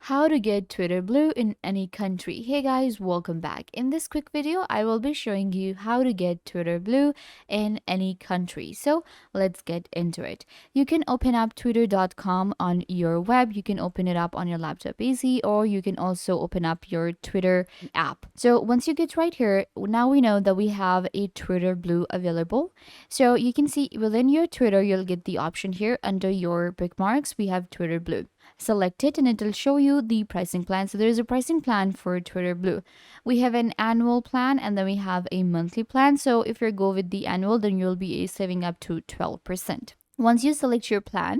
How to get Twitter Blue in any country. Hey guys, welcome back. In this quick video, I will be showing you how to get Twitter Blue in any country. So let's get into it. You can open up twitter.com on your web. You can open it up on your laptop easy, or you can also open up your Twitter app. So once you get right here, now we know that we have a Twitter Blue available. So you can see within your Twitter, you'll get the option here under your bookmarks. We have Twitter Blue. Select it and it'll show you the pricing plan. So there's a pricing plan for Twitter Blue. We have an annual plan and then we have a monthly plan. So if you go with the annual, then you'll be saving up to 12%. Once you select your plan,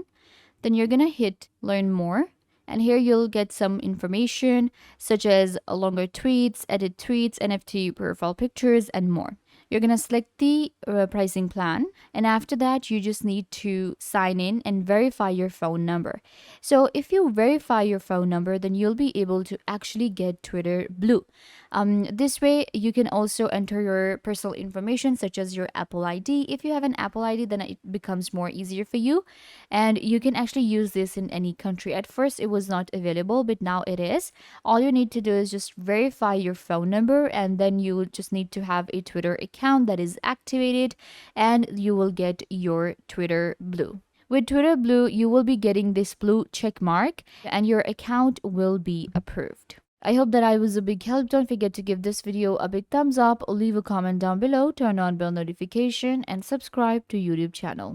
then you're gonna hit learn more. And here you'll get some information such as longer tweets, edit tweets, NFT profile pictures, and more. You're going to select the pricing plan, and after that you just need to sign in and verify your phone number. So if you verify your phone number, then you'll be able to actually get Twitter Blue. This way you can also enter your personal information such as your Apple ID. If you have an Apple ID, then it becomes more easier for you, and you can actually use this in any country. At first it was not available, but now it is. All you need to do is just verify your phone number, and then you will just need to have a Twitter account that is activated, and you will get your Twitter Blue. With Twitter Blue, you will be getting this blue check mark and your account will be approved. I hope that I was a big help. Don't forget to give this video a big thumbs up, leave a comment down below, turn on bell notification, and subscribe to YouTube channel.